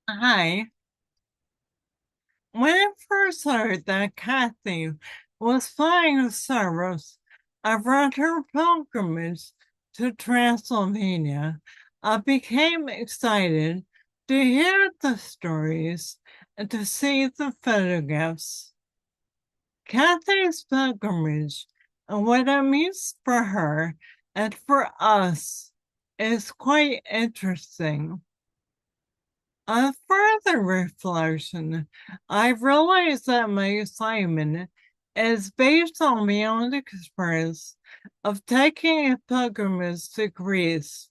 Hi. When I first heard that Kathy was flying a service around her pilgrimage to Transylvania, I became excited to hear the stories and to see the photographs. Kathy's pilgrimage and what it means for her and for us is quite interesting. On further reflection, I realized that my assignment is based on my own experience of taking a pilgrimage to Greece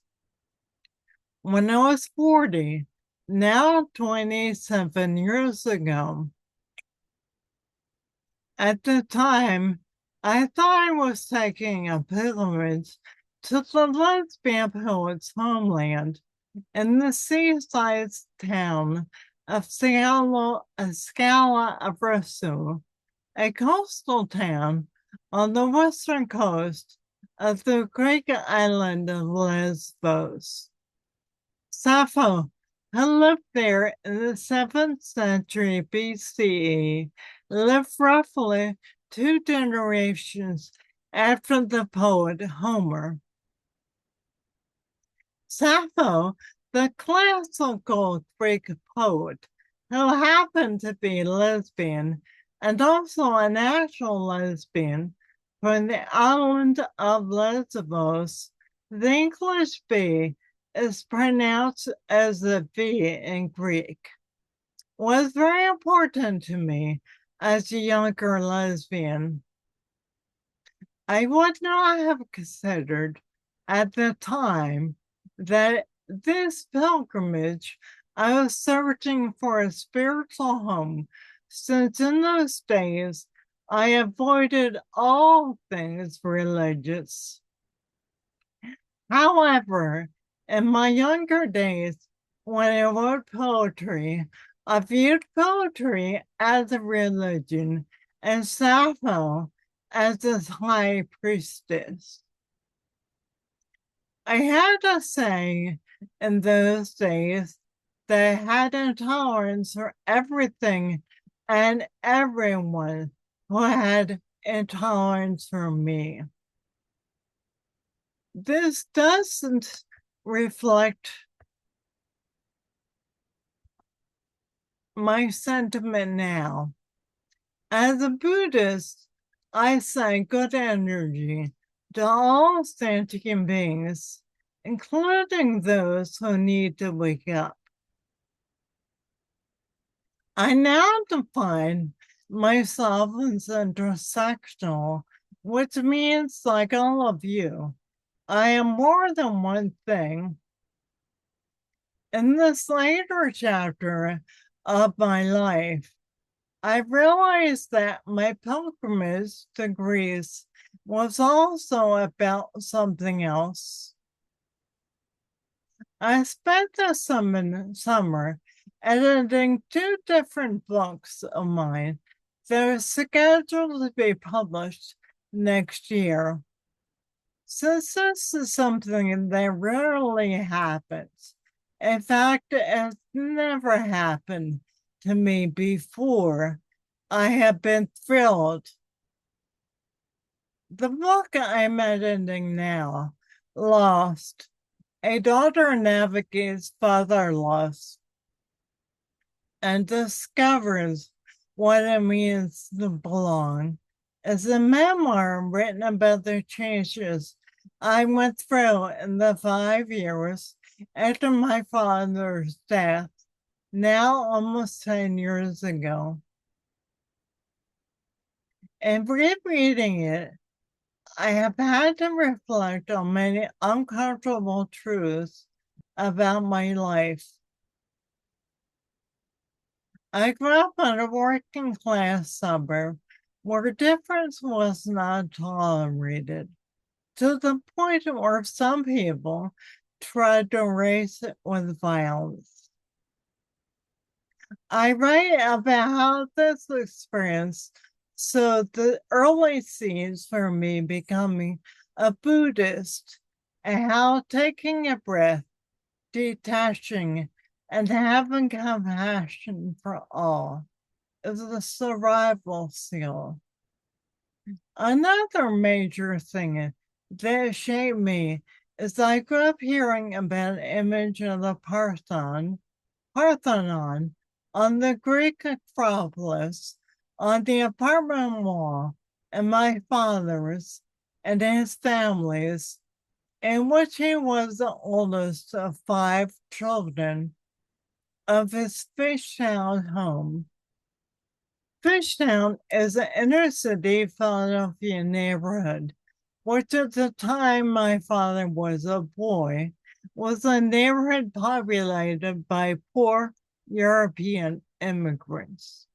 when I was 40, now 27 years ago. At the time, I thought I was taking a pilgrimage to the lesbian poet's homeland in the seaside town of Scala of Rosso, a coastal town on the western coast of the Greek island of Lesbos. Sappho, who lived there in the 7th century BCE, lived roughly 2 generations after the poet Homer. Sappho, the classical Greek poet, who happened to be lesbian and also an actual lesbian from the island of Lesbos, the English B is pronounced as a V in Greek, was very important to me as a younger lesbian. I would not have considered at the time that this pilgrimage, I was searching for a spiritual home, since in those days I avoided all things religious. However, in my younger days, when I wrote poetry, I viewed poetry as a religion and Sappho as its high priestess. I had to say in those days that I had intolerance for everything and everyone who had intolerance for me. This doesn't reflect my sentiment now. As a Buddhist, I send good energy to all sentient beings, including those who need to wake up. I now define myself as intersectional, which means, like all of you, I am more than one thing. In this later chapter of my life, I realized that my pilgrimage to Greece was also about something else. I spent the summer editing 2 different books of mine that are scheduled to be published next year. Since this is something that rarely happens, in fact, it has never happened to me before, I have been thrilled. The book I'm editing now, Lost, a daughter navigates father loss and discovers what it means to belong, is a memoir written about the changes I went through in the 5 years after my father's death, now almost 10 years ago. In rereading it, I have had to reflect on many uncomfortable truths about my life. I grew up in a working class suburb where difference was not tolerated, to the point where some people tried to erase it with violence. I write about how this experience sowed the early seeds for me becoming a Buddhist and how taking a breath, detaching, and having compassion for all is the survival skill. Another major thing that shaped me is I grew up hearing about an image of the Parthenon on the Greek Acropolis on the apartment wall, and my father's and his family's, in which he was the oldest of 5 children of his Fishtown home. Fishtown is an inner city Philadelphia neighborhood, which at the time my father was a boy, was a neighborhood populated by poor European immigrants.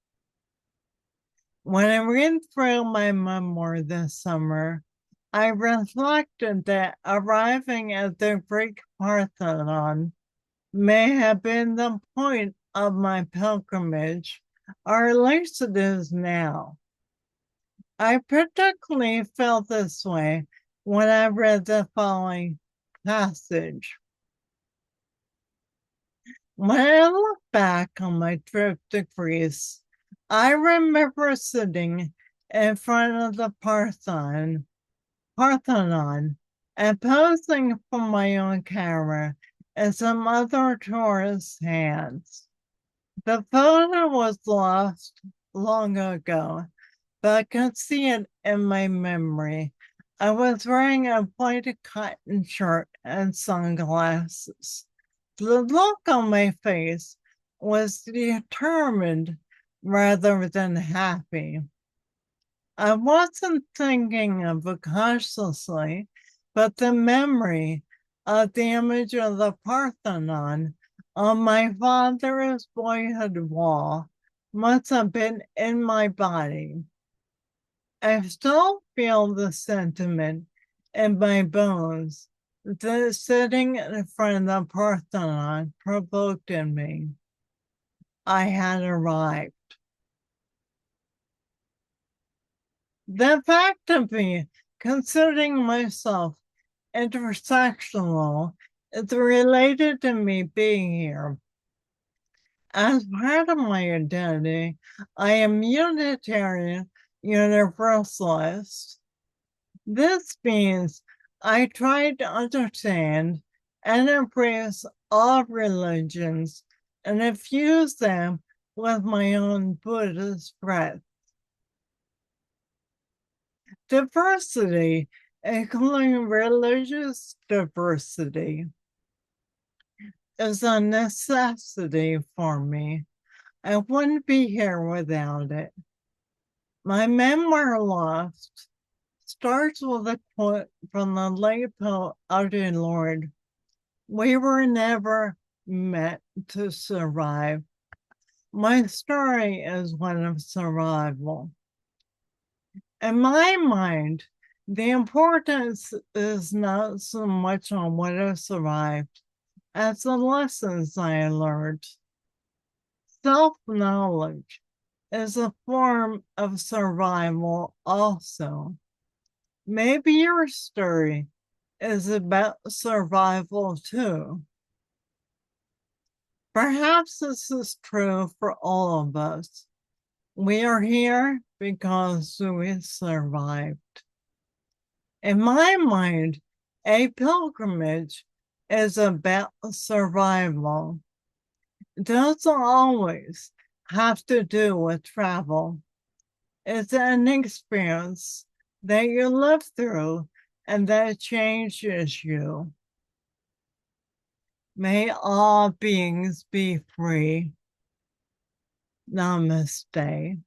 When I read through my memoir this summer, I reflected that arriving at the Greek Parthenon may have been the point of my pilgrimage, or at least it is now. I particularly felt this way when I read the following passage. When I look back on my trip to Greece, I remember sitting in front of the Parthenon and posing for my own camera in some other tourist's hands. The photo was lost long ago, but I could see it in my memory. I was wearing a white cotton shirt and sunglasses. The look on my face was determined rather than happy. I wasn't thinking of it consciously, but the memory of the image of the Parthenon on my father's boyhood wall must have been in my body. I still feel the sentiment in my bones that sitting in front of the Parthenon provoked in me. I had arrived. The fact of me considering myself intersectional is related to me being here. As part of my identity, I am Unitarian Universalist. This means I try to understand and embrace all religions and infuse them with my own Buddhist breath. Diversity, including religious diversity, is a necessity for me. I wouldn't be here without it. My memoir Lost starts with a quote from the late poet Audre Lorde. We were never meant to survive. My story is one of survival. In my mind, the importance is not so much on what I survived as the lessons I learned. Self-knowledge is a form of survival also. Maybe your story is about survival too. Perhaps this is true for all of us. We are here because we survived. In my mind, a pilgrimage is about survival. It doesn't always have to do with travel. It's an experience that you live through and that changes you. May all beings be free. Namaste.